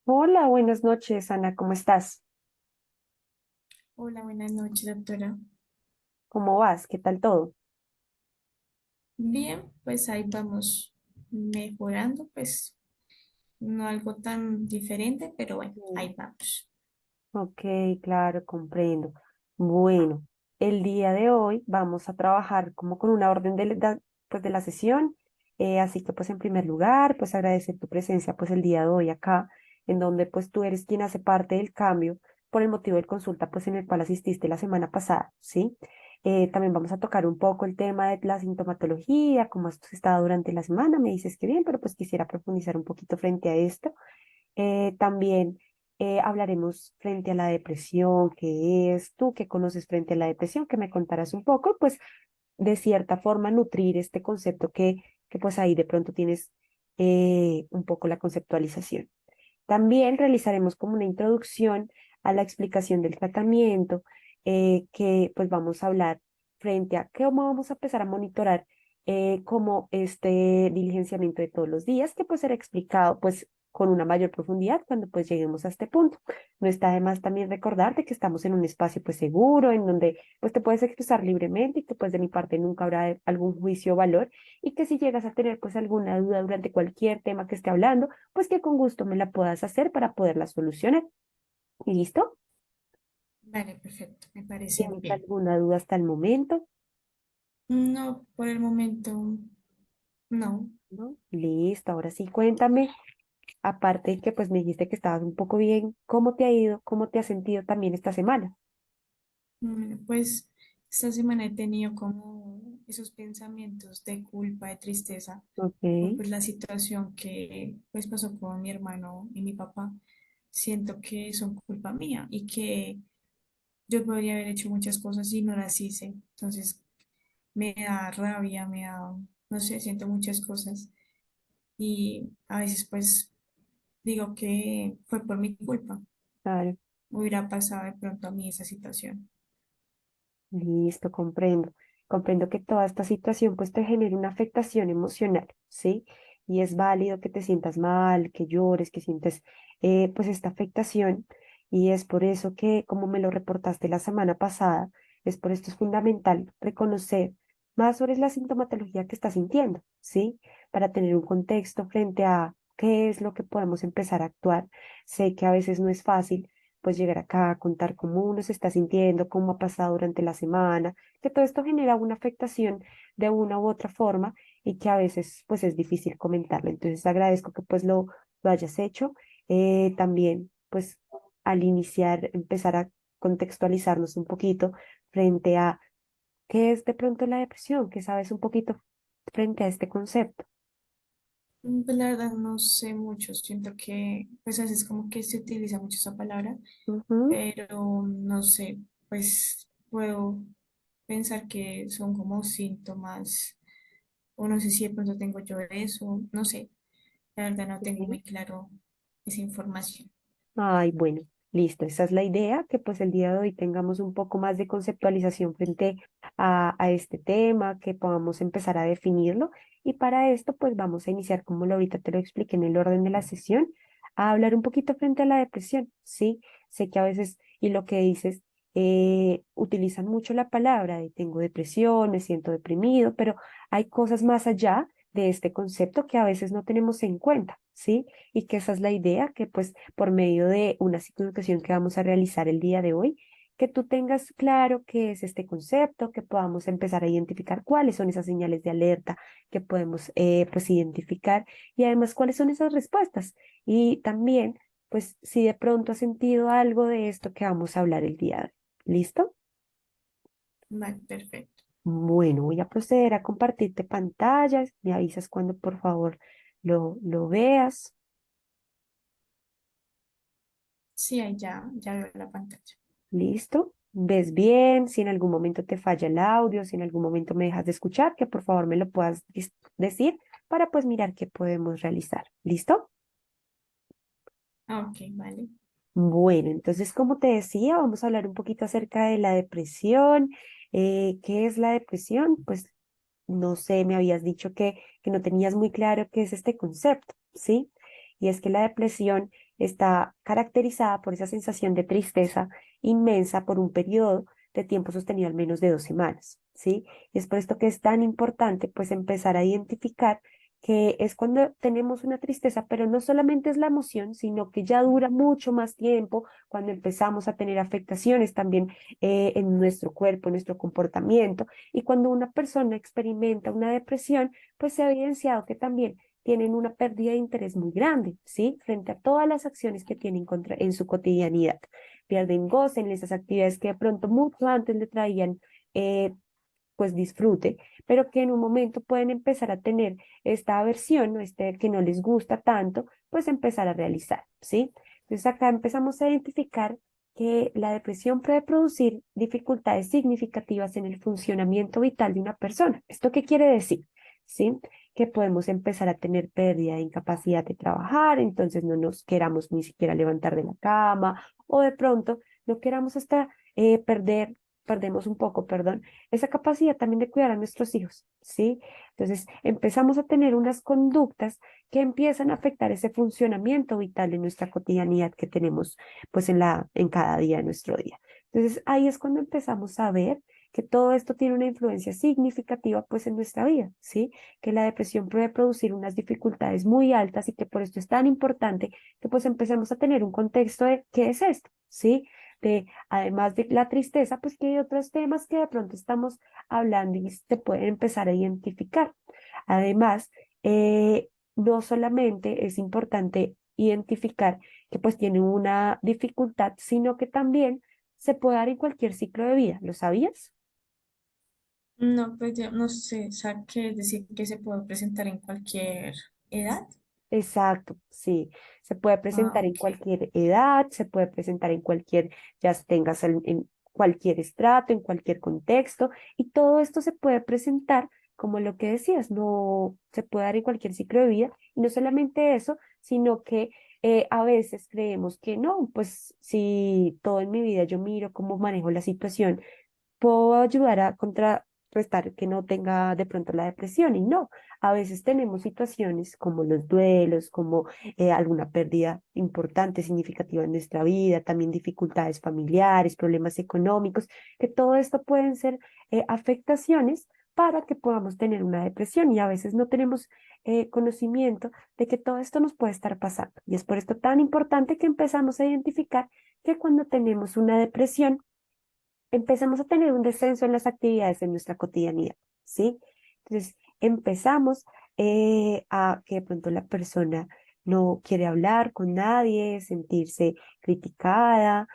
Hola, buenas noches, Ana, ¿cómo estás? Hola, buenas noches, doctora. ¿Cómo vas? ¿Qué tal todo? Bien, pues ahí vamos mejorando, pues no algo tan diferente, pero bueno, Mm. ahí vamos. Ok, claro, comprendo. Bueno, el día de hoy vamos a trabajar como con una orden pues de la sesión, así que pues en primer lugar, pues agradecer tu presencia pues el día de hoy acá, en donde pues tú eres quien hace parte del cambio por el motivo de consulta pues en el cual asististe la semana pasada, ¿sí? También vamos a tocar un poco el tema de la sintomatología, cómo esto estado durante la semana, me dices que bien, pero pues quisiera profundizar un poquito frente a esto. También hablaremos frente a la depresión, qué es tú, qué conoces frente a la depresión, que me contarás un poco, pues de cierta forma nutrir este concepto que pues ahí de pronto tienes un poco la conceptualización. También realizaremos como una introducción a la explicación del tratamiento, que pues vamos a hablar frente a cómo vamos a empezar a monitorar como este diligenciamiento de todos los días, que pues será explicado pues con una mayor profundidad cuando pues lleguemos a este punto. No está de más también recordarte que estamos en un espacio pues seguro, en donde pues te puedes expresar libremente y que pues de mi parte nunca habrá algún juicio o valor y que si llegas a tener pues alguna duda durante cualquier tema que esté hablando, pues que con gusto me la puedas hacer para poderla solucionar. ¿Listo? Vale, perfecto, me parece ¿Tienes bien. alguna duda hasta el momento? No, por el momento, no. ¿No? Listo, ahora sí cuéntame, aparte de que pues me dijiste que estabas un poco bien, ¿cómo te ha ido? ¿Cómo te has sentido también esta semana? Pues esta semana he tenido como esos pensamientos de culpa, de tristeza, Ok, por pues, la situación que pues pasó con mi hermano y mi papá. Siento que son culpa mía y que yo podría haber hecho muchas cosas y no las hice. Entonces me da rabia, me da, no sé, siento muchas cosas y a veces pues digo que fue por mi culpa. claro, Hubiera pasado de pronto a mí esa situación. listo, comprendo. Comprendo que toda esta situación pues te genere una afectación emocional, ¿sí? Y es válido que te sientas mal, que llores, que sientes pues esta afectación. Y es por eso que, como me lo reportaste la semana pasada, es por esto es fundamental reconocer más sobre la sintomatología que estás sintiendo, ¿sí? Para tener un contexto frente a qué es lo que podemos empezar a actuar. Sé que a veces no es fácil pues llegar acá a contar cómo uno se está sintiendo, cómo ha pasado durante la semana, que todo esto genera una afectación de una u otra forma y que a veces pues es difícil comentarlo. Entonces agradezco que pues lo hayas hecho. También pues al iniciar, empezar a contextualizarnos un poquito frente a qué es de pronto la depresión, que sabes un poquito frente a este concepto. Pues la verdad no sé mucho, siento que pues a veces como que se utiliza mucho esa palabra, Ujú, pero no sé, pues puedo pensar que son como síntomas, o no sé si de pronto tengo yo eso, no sé, la verdad no tengo sí. muy claro esa información. Ay, bueno, listo. Esa es la idea, que pues el día de hoy tengamos un poco más de conceptualización frente a este tema, que podamos empezar a definirlo. Y para esto, pues vamos a iniciar, como lo ahorita te lo expliqué en el orden de la sesión, a hablar un poquito frente a la depresión. Sí, sé que a veces, y lo que dices, utilizan mucho la palabra de tengo depresión, me siento deprimido, pero hay cosas más allá de este concepto que a veces no tenemos en cuenta, ¿sí? Y que esa es la idea, que pues por medio de una psicoeducación que vamos a realizar el día de hoy, que tú tengas claro qué es este concepto, que podamos empezar a identificar cuáles son esas señales de alerta que podemos pues identificar y además cuáles son esas respuestas. Y también, pues si de pronto has sentido algo de esto que vamos a hablar el día de hoy. ¿Listo? Vale, perfecto. Bueno, voy a proceder a compartirte pantallas. Me avisas cuando por favor lo veas. Sí, ahí ya veo la pantalla. ¿Listo? ¿Ves bien? Si en algún momento te falla el audio, si en algún momento me dejas de escuchar, que por favor me lo puedas decir para pues mirar qué podemos realizar. ¿Listo? Ah, ok, vale. Bueno, entonces como te decía, vamos a hablar un poquito acerca de la depresión. ¿Qué es la depresión? Pues no sé, me habías dicho que no tenías muy claro qué es este concepto, ¿sí? y es que la depresión está caracterizada por esa sensación de tristeza inmensa por un periodo de tiempo sostenido al menos de 2 semanas, ¿sí? Y es por esto que es tan importante pues empezar a identificar que es cuando tenemos una tristeza, pero no solamente es la emoción, sino que ya dura mucho más tiempo, cuando empezamos a tener afectaciones también en nuestro cuerpo, en nuestro comportamiento, y cuando una persona experimenta una depresión, pues se ha evidenciado que también tienen una pérdida de interés muy grande, ¿sí? Frente a todas las acciones que tienen en su cotidianidad. Pierden goce en esas actividades que de pronto mucho antes le traían eh, pues disfrute, pero que en un momento pueden empezar a tener esta aversión o este que no les gusta tanto, pues empezar a realizar, ¿sí? Entonces acá empezamos a identificar que la depresión puede producir dificultades significativas en el funcionamiento vital de una persona. ¿Esto qué quiere decir? ¿Sí? Que podemos empezar a tener pérdida de incapacidad de trabajar, entonces no nos queramos ni siquiera levantar de la cama o de pronto no queramos hasta perdemos un poco, perdón, esa capacidad también de cuidar a nuestros hijos, ¿sí? Entonces empezamos a tener unas conductas que empiezan a afectar ese funcionamiento vital en nuestra cotidianidad que tenemos pues en cada día de nuestro día. Entonces ahí es cuando empezamos a ver que todo esto tiene una influencia significativa pues en nuestra vida, ¿sí? Que la depresión puede producir unas dificultades muy altas y que por esto es tan importante que pues empecemos a tener un contexto de qué es esto, ¿sí? De además de la tristeza, pues que hay otros temas que de pronto estamos hablando y se pueden empezar a identificar. Además, no solamente es importante identificar que pues tiene una dificultad, sino que también se puede dar en cualquier ciclo de vida. ¿Lo sabías? No, pues yo no sé, o sea, que es decir que se puede presentar en cualquier edad. Exacto, sí. Se puede Ah, presentar en ok. cualquier edad, se puede presentar en cualquier, ya tengas en cualquier estrato, en cualquier contexto, y todo esto se puede presentar, como lo que decías, no se puede dar en cualquier ciclo de vida, y no solamente eso, sino que a veces creemos que no, pues si todo en mi vida yo miro cómo manejo la situación, puedo ayudar a contrarrestar que no tenga de pronto la depresión y no, a veces tenemos situaciones como los duelos, como alguna pérdida importante, significativa en nuestra vida, también dificultades familiares, problemas económicos, que todo esto pueden ser afectaciones para que podamos tener una depresión y a veces no tenemos conocimiento de que todo esto nos puede estar pasando. Y es por esto tan importante que empezamos a identificar que cuando tenemos una depresión, empezamos a tener un descenso en las actividades de nuestra cotidianidad, ¿sí? Entonces, empezamos a que de pronto la persona no quiere hablar con nadie, sentirse criticada,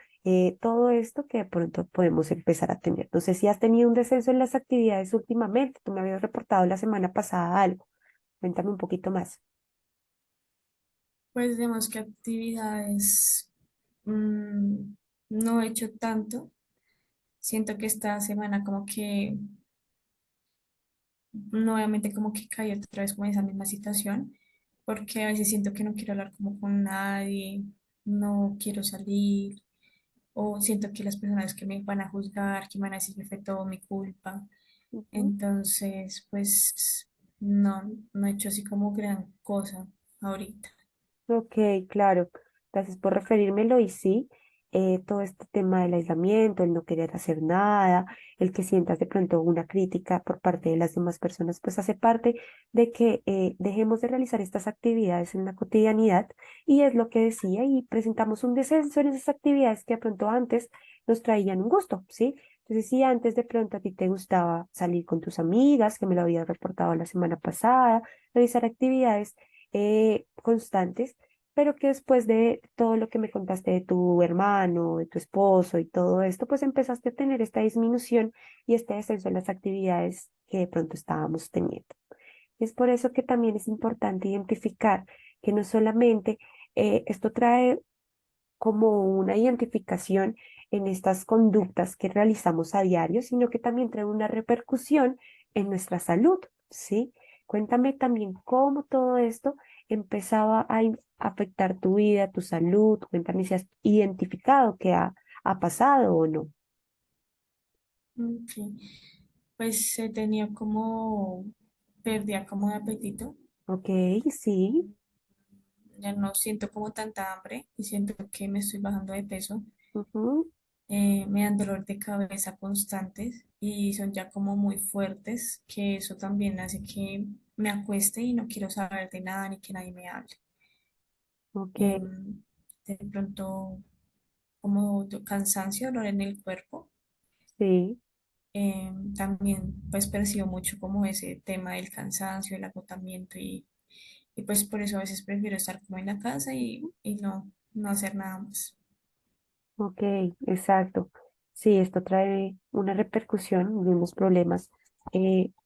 todo esto que de pronto podemos empezar a tener. No sé si has tenido un descenso en las actividades últimamente, tú me habías reportado la semana pasada algo, cuéntame un poquito más. Pues vemos que actividades mm, no he hecho tanto. Siento que esta semana como que nuevamente como que caí otra vez como en esa misma situación, porque a veces siento que no quiero hablar como con nadie, no quiero salir, o siento que las personas que me van a juzgar, que me van a decir que fue todo mi culpa. Ujú. Entonces, pues no he hecho así como gran cosa ahorita. Ok, claro. Gracias por referírmelo y sí, todo este tema del aislamiento, el no querer hacer nada, el que sientas de pronto una crítica por parte de las demás personas, pues hace parte de que dejemos de realizar estas actividades en la cotidianidad y es lo que decía y presentamos un descenso en esas actividades que de pronto antes nos traían un gusto, ¿sí? Entonces, si antes de pronto a ti te gustaba salir con tus amigas, que me lo habías reportado la semana pasada, realizar actividades constantes, pero que después de todo lo que me contaste de tu hermano, de tu esposo y todo esto, pues empezaste a tener esta disminución y este descenso en las actividades que de pronto estábamos teniendo. Es por eso que también es importante identificar que no solamente esto trae como una identificación en estas conductas que realizamos a diario, sino que también trae una repercusión en nuestra salud, ¿sí? Cuéntame también cómo todo esto empezaba a afectar tu vida, tu salud. Cuéntame si has identificado que ha pasado o no. Ok. Pues he tenido como pérdida como de apetito. Ok, sí, ya no siento como tanta hambre y siento que me estoy bajando de peso. Ujú. Me dan dolor de cabeza constantes y son ya como muy fuertes, que eso también hace que me acueste y no quiero saber de nada ni que nadie me hable. Ok, De pronto como cansancio, dolor en el cuerpo. sí, También pues percibo mucho como ese tema del cansancio, el agotamiento y pues por eso a veces prefiero estar como en la casa y no hacer nada más. ok, exacto. Sí, esto trae una repercusión y unos problemas,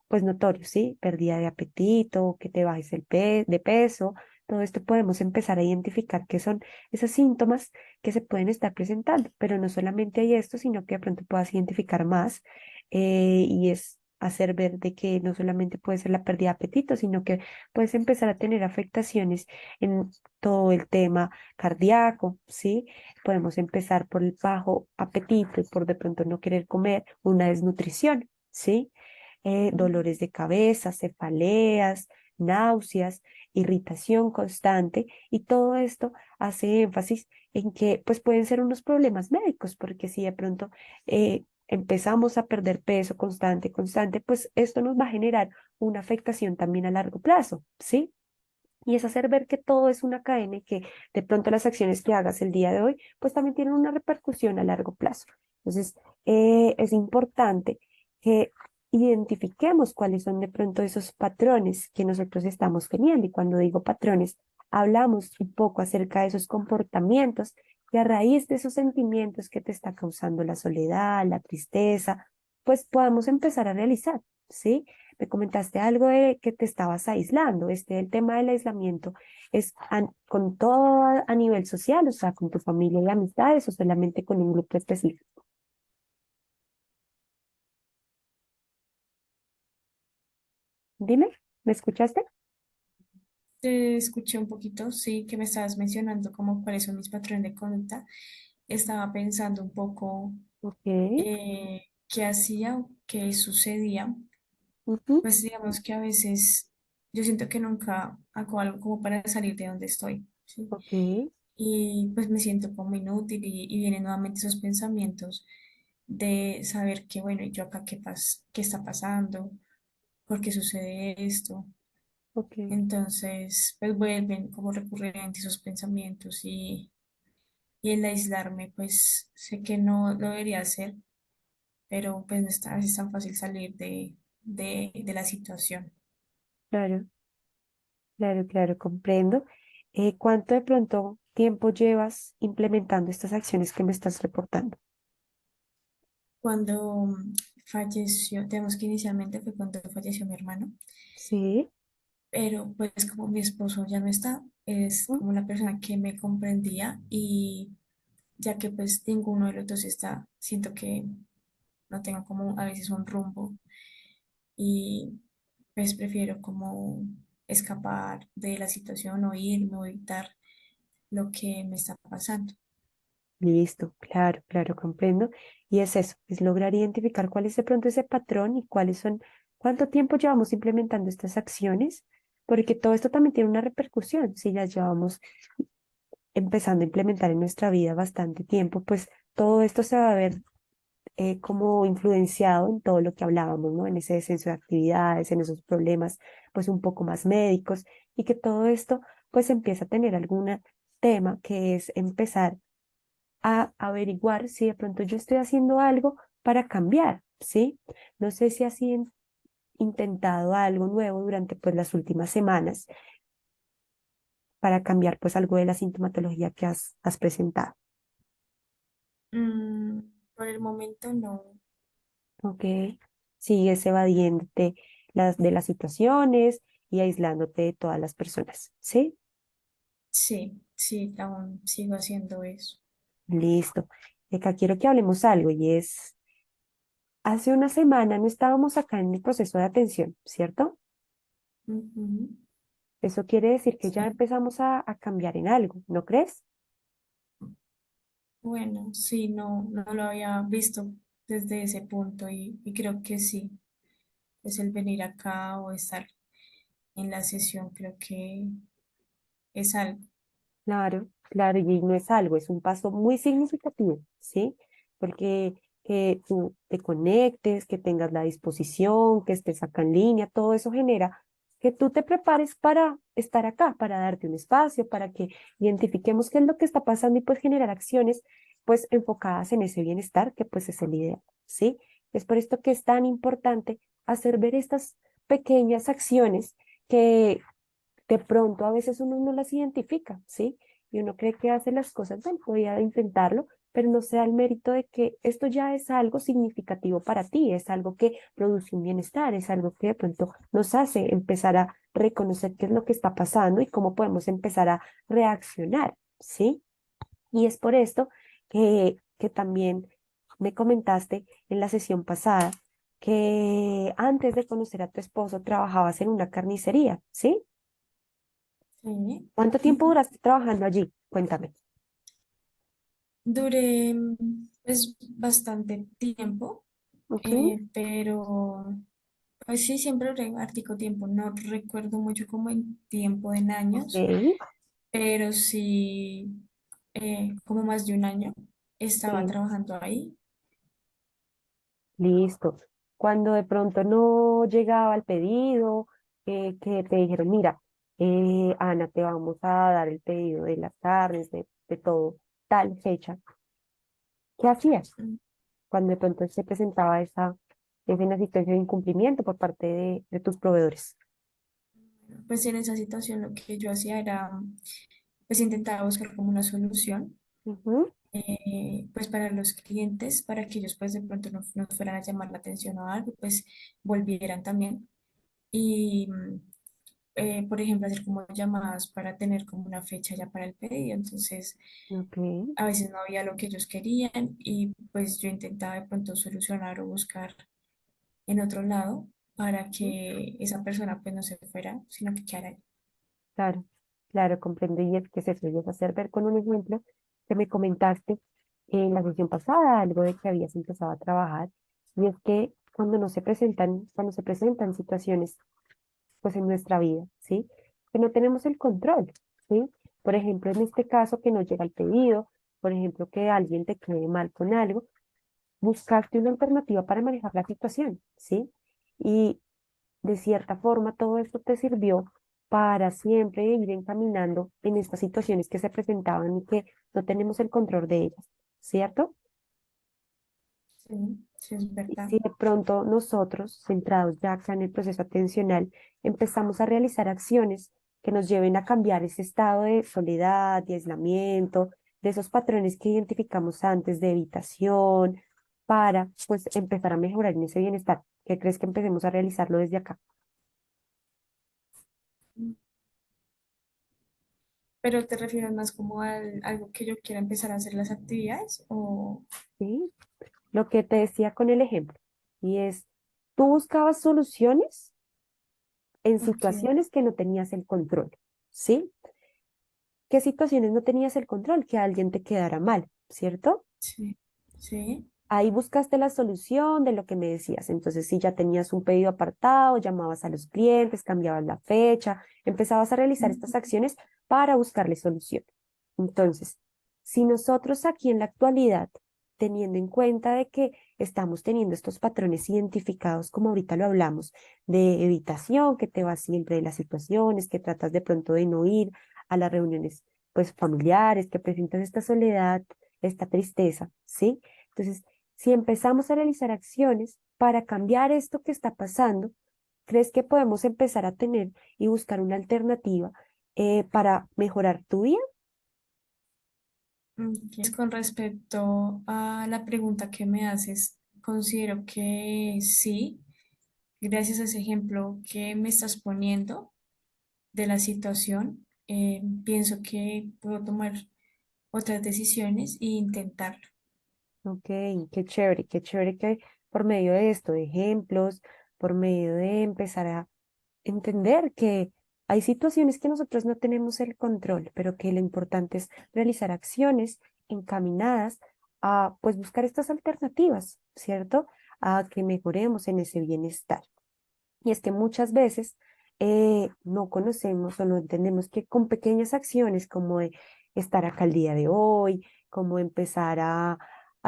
pues notorios, ¿sí? Pérdida de apetito, que te bajes de peso, todo esto podemos empezar a identificar qué son esos síntomas que se pueden estar presentando, pero no solamente hay esto, sino que de pronto puedas identificar más, y es hacer ver de que no solamente puede ser la pérdida de apetito, sino que puedes empezar a tener afectaciones en todo el tema cardíaco, ¿sí? Podemos empezar por el bajo apetito y por de pronto no querer comer, una desnutrición, ¿sí? Dolores de cabeza, cefaleas, náuseas, irritación constante, y todo esto hace énfasis en que pues pueden ser unos problemas médicos, porque si de pronto empezamos a perder peso constante, pues esto nos va a generar una afectación también a largo plazo, ¿sí? Y es hacer ver que todo es una cadena y que de pronto las acciones que hagas el día de hoy, pues también tienen una repercusión a largo plazo. Entonces, es importante que identifiquemos cuáles son de pronto esos patrones que nosotros estamos teniendo. Y cuando digo patrones, hablamos un poco acerca de esos comportamientos que a raíz de esos sentimientos que te está causando la soledad, la tristeza, pues podamos empezar a realizar, ¿sí? Me comentaste algo de que te estabas aislando. El tema del aislamiento es con todo a nivel social, o sea, con tu familia y amistades, o solamente con un grupo específico. Dime, ¿me escuchaste? Te escuché un poquito, sí, que me estabas mencionando como cuáles son mis patrones de conducta. Estaba pensando un poco Ok. qué hacía o qué sucedía. Ujú. Pues digamos que a veces yo siento que nunca hago algo como para salir de donde estoy, ¿sí? Ok, Y pues me siento como inútil y vienen nuevamente esos pensamientos de saber que, bueno, ¿y yo acá qué está pasando? ¿Por qué sucede esto? ok, Entonces, pues vuelven como recurrentes esos pensamientos y el aislarme, pues sé que no lo debería hacer, pero pues no está, a veces es tan fácil salir de la situación. claro, claro, comprendo. ¿Cuánto de pronto tiempo llevas implementando estas acciones que me estás reportando? Cuando falleció, digamos que inicialmente fue cuando falleció mi hermano, Sí. pero pues como mi esposo ya no está, es Mm. como la persona que me comprendía y ya que pues ninguno de los dos está, siento que no tengo como a veces un rumbo y pues prefiero como escapar de la situación o irme o evitar lo que me está pasando. Listo, claro, comprendo. Y es eso, es lograr identificar cuál es de pronto ese patrón y cuáles son, cuánto tiempo llevamos implementando estas acciones, porque todo esto también tiene una repercusión. Si las llevamos empezando a implementar en nuestra vida bastante tiempo, pues todo esto se va a ver como influenciado en todo lo que hablábamos, ¿no? En ese descenso de actividades, en esos problemas, pues un poco más médicos, y que todo esto pues empieza a tener algún tema que es empezar a averiguar si de pronto yo estoy haciendo algo para cambiar, ¿sí? No sé si has intentado algo nuevo durante pues las últimas semanas para cambiar pues algo de la sintomatología que has presentado, Mm, por el momento no. ¿ok? Sigues evadiéndote de las situaciones y aislándote de todas las personas, ¿sí? Sí, sí, aún sigo haciendo eso. Listo. Acá quiero que hablemos algo y es, hace una semana no estábamos acá en el proceso de atención, ¿cierto? Ujú. Eso quiere decir que ya Sí, empezamos a cambiar en algo, ¿no crees? bueno, sí, no lo había visto desde ese punto y creo que sí, es el venir acá o estar en la sesión, creo que es algo. Claro, claro, y no es algo, es un paso muy significativo, ¿sí? Porque que tú te conectes, que tengas la disposición, que estés acá en línea, todo eso genera que tú te prepares para estar acá, para darte un espacio, para que identifiquemos qué es lo que está pasando y pues generar acciones pues enfocadas en ese bienestar, que pues es el ideal, ¿sí? Es por esto que es tan importante hacer ver estas pequeñas acciones que de pronto a veces uno no las identifica, ¿sí? Y uno cree que hace las cosas bien, voy a intentarlo, pero no se da el mérito de que esto ya es algo significativo para ti, es algo que produce un bienestar, es algo que de pronto nos hace empezar a reconocer qué es lo que está pasando y cómo podemos empezar a reaccionar, ¿sí? Y es por esto que también me comentaste en la sesión pasada que antes de conocer a tu esposo trabajabas en una carnicería, ¿sí? Sí. ¿Cuánto tiempo duraste trabajando allí? Cuéntame. Duré pues bastante tiempo, Ok, pero pues sí, siempre duré hartico tiempo. No recuerdo mucho como en tiempo en años, ok, pero sí como más de un año estaba sí, trabajando ahí. listo. Cuando de pronto no llegaba el pedido, que te dijeron, mira, Ana, te vamos a dar el pedido de las carnes, de todo, tal fecha, ¿qué hacías? Mm, Cuando de pronto se presentaba esa situación de incumplimiento por parte de tus proveedores. Pues en esa situación lo que yo hacía era, pues intentaba buscar como una solución, Ujú, pues para los clientes, para que ellos pues de pronto no fueran a llamar la atención o algo, pues volvieran también. Y, por ejemplo, hacer como llamadas para tener como una fecha ya para el pedido. Entonces, ok, a veces no había lo que ellos querían y pues yo intentaba de pronto solucionar o buscar en otro lado para ujú, que esa persona pues no se fuera, sino que quedara ahí. claro, claro, comprendo. Y es que se suele hacer ver con un ejemplo que me comentaste en la sesión pasada, algo de que habías empezado a trabajar, y es que cuando se presentan situaciones pues en nuestra vida, ¿sí? Que no tenemos el control, ¿sí? Por ejemplo, en este caso que no llega el pedido, por ejemplo, que alguien te quede mal con algo, buscaste una alternativa para manejar la situación, ¿sí? Y de cierta forma todo esto te sirvió para siempre ir encaminando en estas situaciones que se presentaban y que no tenemos el control de ellas, ¿cierto? Sí, sí es Y verdad. si de pronto nosotros, centrados ya acá en el proceso atencional, empezamos a realizar acciones que nos lleven a cambiar ese estado de soledad, de aislamiento, de esos patrones que identificamos antes de evitación, para pues empezar a mejorar en ese bienestar. ¿Qué crees que empecemos a realizarlo desde acá? Pero te refieres más como a algo que yo quiera empezar a hacer las actividades o... ¿Sí? Lo que te decía con el ejemplo, y es, tú buscabas soluciones en Ok, situaciones que no tenías el control, ¿sí? ¿Qué situaciones no tenías el control? Que alguien te quedara mal, ¿cierto? sí, sí. Ahí buscaste la solución de lo que me decías. Entonces, si ya tenías un pedido apartado, llamabas a los clientes, cambiabas la fecha, empezabas a realizar estas Ujú. acciones para buscarle solución. Entonces, si nosotros aquí en la actualidad, teniendo en cuenta de que estamos teniendo estos patrones identificados, como ahorita lo hablamos, de evitación, que te vas siempre de las situaciones, que tratas de pronto de no ir a las reuniones pues familiares, que presentas esta soledad, esta tristeza, ¿sí? Entonces, si empezamos a realizar acciones para cambiar esto que está pasando, ¿crees que podemos empezar a tener y buscar una alternativa para mejorar tu vida? Ok. Con respecto a la pregunta que me haces, considero que sí, gracias a ese ejemplo que me estás poniendo de la situación, pienso que puedo tomar otras decisiones e intentarlo. Ok, qué chévere que por medio de esto, de ejemplos, por medio de empezar a entender que hay situaciones que nosotros no tenemos el control, pero que lo importante es realizar acciones encaminadas a pues buscar estas alternativas, ¿cierto? A que mejoremos en ese bienestar. Y es que muchas veces no conocemos o no entendemos que con pequeñas acciones como de estar acá el día de hoy, como empezar a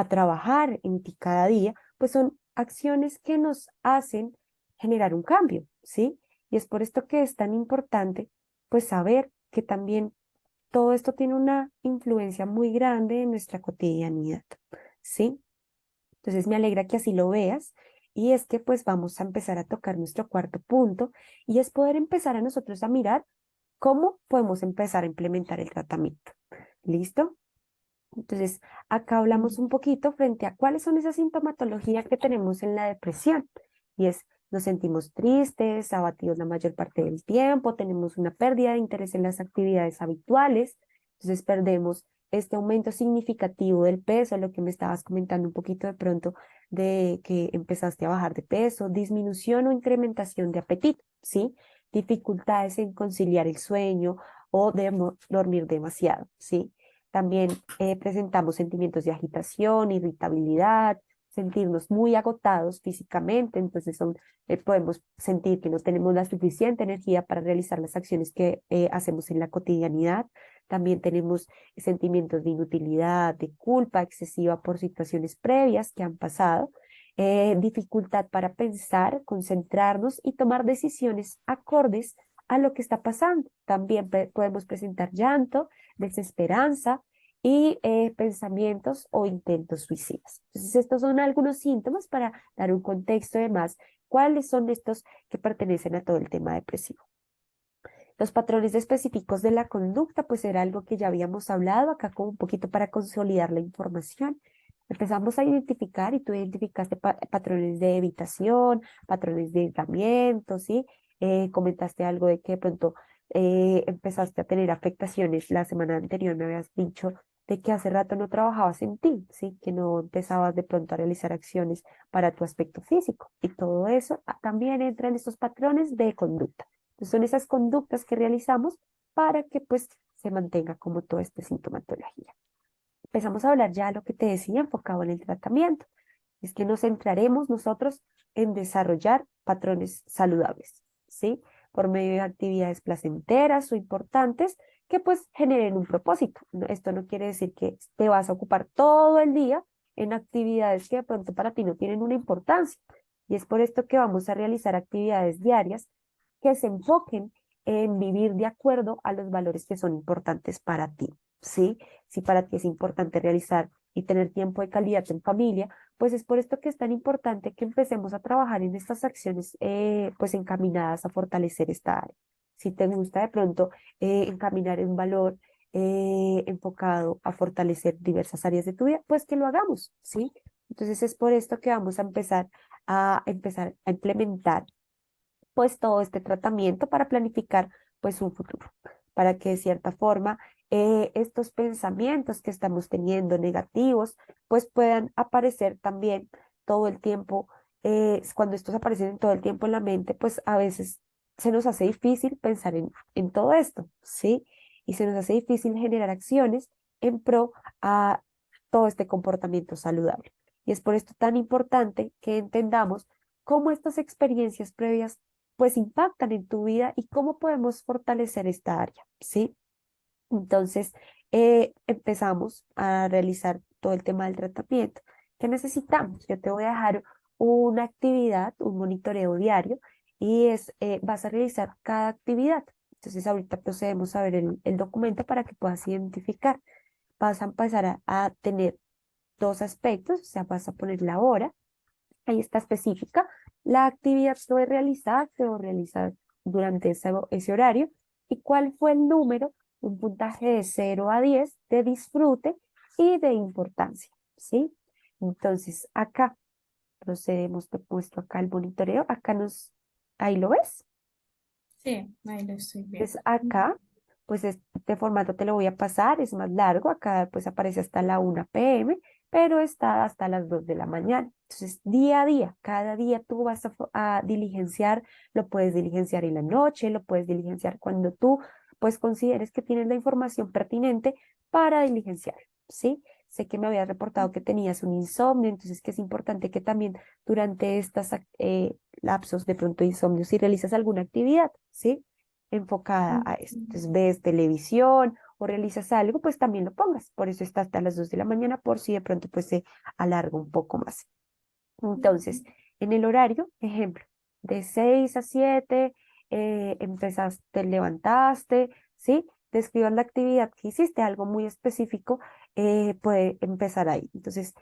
trabajar en ti cada día, pues son acciones que nos hacen generar un cambio, ¿sí? Y es por esto que es tan importante, pues saber que también todo esto tiene una influencia muy grande en nuestra cotidianidad, ¿sí? Entonces me alegra que así lo veas y es que pues vamos a empezar a tocar nuestro cuarto punto y es poder empezar a nosotros a mirar cómo podemos empezar a implementar el tratamiento. ¿Listo? Entonces, acá hablamos Mm. un poquito frente a cuáles son esas sintomatologías que tenemos en la depresión. Y es, nos sentimos tristes, abatidos la mayor parte del tiempo, tenemos una pérdida de interés en las actividades habituales, entonces perdemos este aumento significativo del peso, lo que me estabas comentando un poquito de pronto de que empezaste a bajar de peso, disminución o incrementación de apetito, ¿sí? Dificultades en conciliar el sueño o de dormir demasiado, ¿sí? También presentamos sentimientos de agitación, irritabilidad, sentirnos muy agotados físicamente, entonces podemos sentir que no tenemos la suficiente energía para realizar las acciones que hacemos en la cotidianidad. También tenemos sentimientos de inutilidad, de culpa excesiva por situaciones previas que han pasado, dificultad para pensar, concentrarnos y tomar decisiones acordes a lo que está pasando. También podemos presentar llanto, desesperanza y pensamientos o intentos suicidas. Entonces, estos son algunos síntomas para dar un contexto de más cuáles son estos que pertenecen a todo el tema depresivo. Los patrones específicos de la conducta, pues era algo que ya habíamos hablado acá como un poquito para consolidar la información. Empezamos a identificar y tú identificaste patrones de evitación, patrones de aislamiento, ¿sí? Comentaste algo de que de pronto empezaste a tener afectaciones. La semana anterior me habías dicho de que hace rato no trabajabas en ti, ¿sí? Que no empezabas de pronto a realizar acciones para tu aspecto físico. Y todo eso también entra en estos patrones de conducta. Entonces, son esas conductas que realizamos para que pues se mantenga como toda esta sintomatología. Empezamos a hablar ya de lo que te decía, enfocado en el tratamiento. Es que nos centraremos nosotros en desarrollar patrones saludables, ¿sí? Por medio de actividades placenteras o importantes que pues generen un propósito. Esto no quiere decir que te vas a ocupar todo el día en actividades que de pronto para ti no tienen una importancia. Y es por esto que vamos a realizar actividades diarias que se enfoquen en vivir de acuerdo a los valores que son importantes para ti, ¿sí? Si para ti es importante realizar y tener tiempo de calidad en familia, pues es por esto que es tan importante que empecemos a trabajar en estas acciones pues encaminadas a fortalecer esta área. Si te gusta de pronto encaminar en un valor enfocado a fortalecer diversas áreas de tu vida, pues que lo hagamos, ¿sí? Entonces es por esto que vamos a empezar a implementar pues todo este tratamiento para planificar pues un futuro, para que de cierta forma estos pensamientos que estamos teniendo negativos pues puedan aparecer también todo el tiempo. Cuando estos aparecen todo el tiempo en la mente, pues a veces se nos hace difícil pensar en todo esto, ¿sí? Y se nos hace difícil generar acciones en pro a todo este comportamiento saludable. Y es por esto tan importante que entendamos cómo estas experiencias previas pues impactan en tu vida y cómo podemos fortalecer esta área, ¿sí? Entonces, empezamos a realizar todo el tema del tratamiento. ¿Qué necesitamos? Yo te voy a dejar una actividad, un monitoreo diario y vas a realizar cada actividad. Entonces, ahorita procedemos a ver el documento para que puedas identificar. Vas a empezar a tener dos aspectos, o sea, vas a poner la hora ahí está específica, la actividad que debo realizar durante ese horario y cuál fue el número, un puntaje de 0 a 10 de disfrute y de importancia, ¿sí? Entonces, acá procedemos, te he puesto acá el monitoreo, ahí lo ves. Sí, ahí lo estoy viendo. Entonces, acá, pues este formato te lo voy a pasar, es más largo, acá pues aparece hasta la 1 p.m., pero está hasta las 2 de la mañana. Entonces, día a día, cada día tú vas a diligenciar, lo puedes diligenciar en la noche, lo puedes diligenciar cuando tú pues consideres que tienes la información pertinente para diligenciar, ¿sí? sé que me habías reportado que tenías un insomnio, entonces que es importante que también durante estas lapsos de pronto de insomnio, si realizas alguna actividad, ¿sí? Enfocada a esto. Entonces ves televisión o realizas algo, pues también lo pongas. Por eso está hasta las 2 de la mañana, por si de pronto pues se alarga un poco más. Entonces, en el horario, ejemplo, de 6 a 7, empezaste, te levantaste, ¿sí? Describas la actividad que hiciste, algo muy específico, puede empezar ahí. Entonces,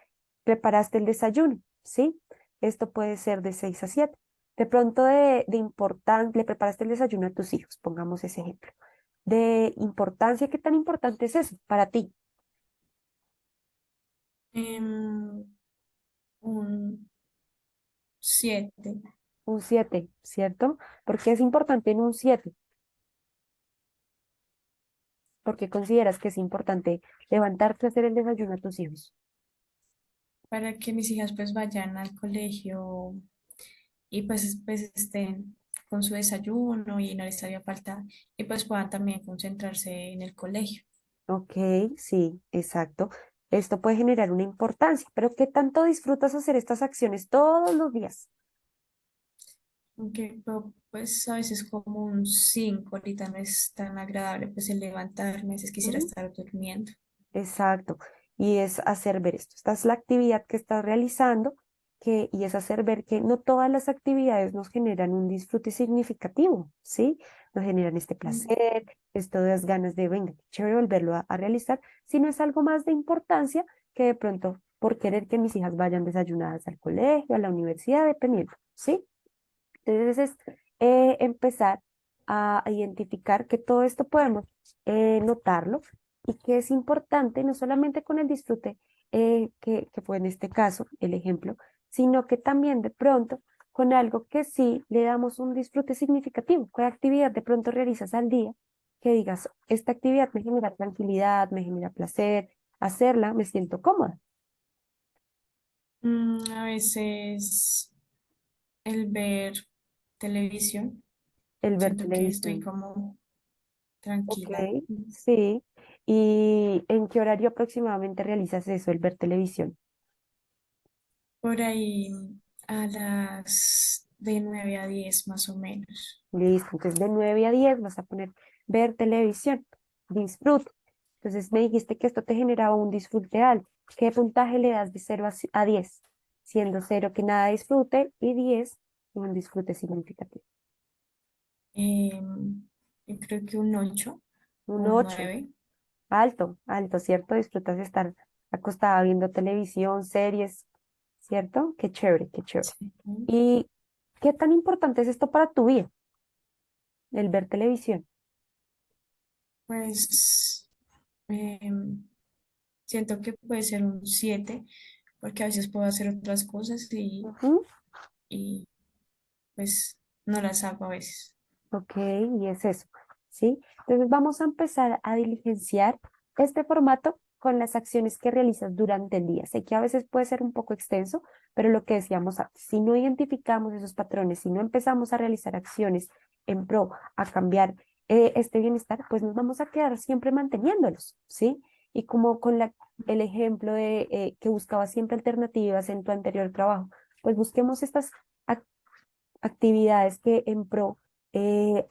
preparaste el desayuno, ¿sí? Esto puede ser de 6 a 7. De pronto de importante, le preparaste el desayuno a tus hijos, pongamos ese ejemplo. De importancia, ¿qué tan importante es eso para ti? Em, un 7. Un 7, ¿cierto? Porque es importante en un 7. Porque consideras que es importante levantarte a hacer el desayuno a tus hijos. Para que mis hijas pues vayan al colegio y pues estén con su desayuno y no les haría falta y pues puedan también concentrarse en el colegio. Ok, sí, exacto. Esto puede generar una importancia, pero ¿qué tanto disfrutas hacer estas acciones todos los días? Aunque pues a veces como un 5 ahorita no es tan agradable pues el levantarme, a veces quisiera ¿Mm? estar durmiendo. Exacto. Y es hacer ver esto. Esta es la actividad que estás realizando, y es hacer ver que no todas las actividades nos generan un disfrute significativo, ¿sí? Nos generan este placer, esto de las ganas de, venga, qué chévere volverlo a realizar, sino es algo más de importancia que de pronto por querer que mis hijas vayan desayunadas al colegio, a la universidad, dependiendo, ¿sí? Entonces es empezar a identificar que todo esto podemos notarlo y que es importante no solamente con el disfrute que fue en este caso el ejemplo, sino que también de pronto con algo que sí le damos un disfrute significativo. ¿Qué actividad de pronto realizas al día? Que digas, esta actividad me genera tranquilidad, me genera placer, hacerla, me siento cómoda. A veces el ver televisión, El ver siento que estoy televisión. como Ok, tranquila. sí. ¿Y en qué horario aproximadamente realizas eso, el ver televisión? Por ahí a las de 9 a 10 más o menos. Listo, entonces de 9 a 10 vas a poner ver televisión, disfrute. Entonces me dijiste que esto te generaba un disfrute alto. ¿Qué puntaje le das de 0 a 10? Siendo 0 que nada disfrute y 10 un disfrute significativo. Yo creo que un 8 Un un 8, 9. alto, alto, ¿cierto? Disfrutas de estar acostada viendo televisión, series, ¿cierto? Qué chévere, qué chévere. Sí. ¿Y qué tan importante es esto para tu vida, el ver televisión? Pues siento que puede ser un 7 porque a veces puedo hacer otras cosas Ujú. y pues no las hago a veces. Ok, y es eso, ¿sí? Entonces vamos a empezar a diligenciar este formato con las acciones que realizas durante el día. Sé que a veces puede ser un poco extenso, pero lo que decíamos antes, si no identificamos esos patrones, si no empezamos a realizar acciones en pro a cambiar este bienestar, pues nos vamos a quedar siempre manteniéndolos, ¿sí? Y como con el ejemplo de que buscaba siempre alternativas en tu anterior trabajo, pues busquemos estas ac- actividades que en pro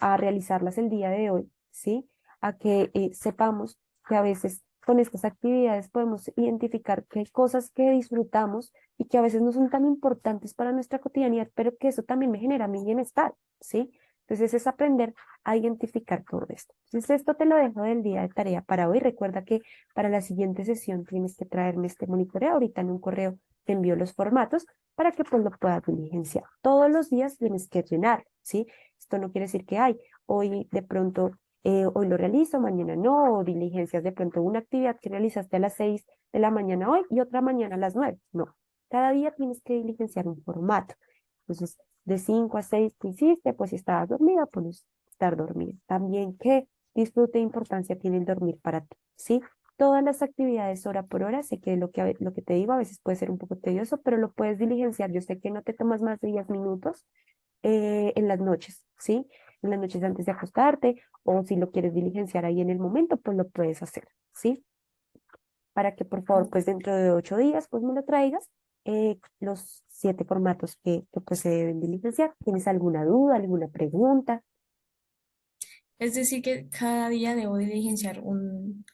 a realizarlas el día de hoy, ¿sí? A que sepamos que a veces con estas actividades podemos identificar que hay cosas que disfrutamos y que a veces no son tan importantes para nuestra cotidianidad, pero que eso también me genera mi bienestar, ¿sí? Entonces es aprender a identificar todo esto. Entonces esto te lo dejo del día de tarea para hoy. Recuerda que para la siguiente sesión tienes que traerme este monitoreo. Ahorita en un correo te envío los formatos para que pues lo puedas diligenciar. Todos los días tienes que llenar, ¿sí? Esto no quiere decir que hay, hoy de pronto, hoy lo realizo, mañana no, o diligencias de pronto una actividad que realizaste a las 6 de la mañana hoy y otra mañana a las 9. No, cada día tienes que diligenciar un formato. Entonces, de 5 a 6 que hiciste, pues si estabas dormida, pues estar dormida. También qué disfrute e importancia tiene el dormir para ti, ¿sí? Todas las actividades hora por hora, sé que lo que te digo a veces puede ser un poco tedioso, pero lo puedes diligenciar. Yo sé que no te tomas más de 10 minutos en las noches, ¿sí? En las noches antes de acostarte, o si lo quieres diligenciar ahí en el momento, pues lo puedes hacer, ¿sí? para que por favor, Ok. pues dentro de 8 días, pues me lo traigas, los 7 formatos que pues se deben de licenciar. ¿Tienes alguna duda, alguna pregunta? Es decir, que cada día debo diligenciar un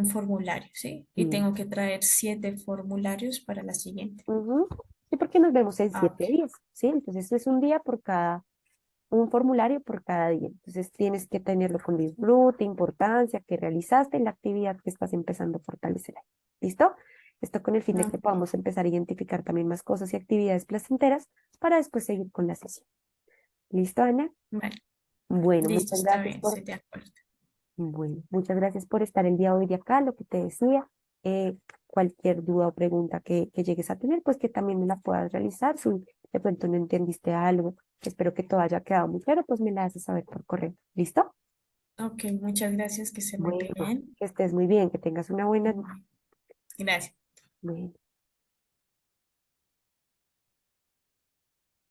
formulario, ¿sí? Y Sí. tengo que traer 7 formularios para la siguiente. Ujú. Sí, porque nos vemos en Ah, 7 días, ¿sí? Entonces es un día por cada, un formulario por cada día. Entonces tienes que tenerlo con disfrute, importancia, que realizaste la actividad que estás empezando a fortalecer ahí. ¿Listo? Esto con el fin de que ok. podamos empezar a identificar también más cosas y actividades placenteras para después seguir con la sesión. ¿Listo, Ana? Vale, Bueno, listo, está bien, estoy de acuerdo. muchas gracias por estar el día de hoy de acá, lo que te decía. Cualquier duda o pregunta que llegues a tener, pues que también me la puedas realizar. Si de pronto no entendiste algo, espero que todo haya quedado muy claro, pues me la haces saber por correo. ¿Listo? Ok, muchas gracias, que se muy Bueno, bien. que estés muy bien, que tengas una buena noche. Bueno, gracias. Bueno.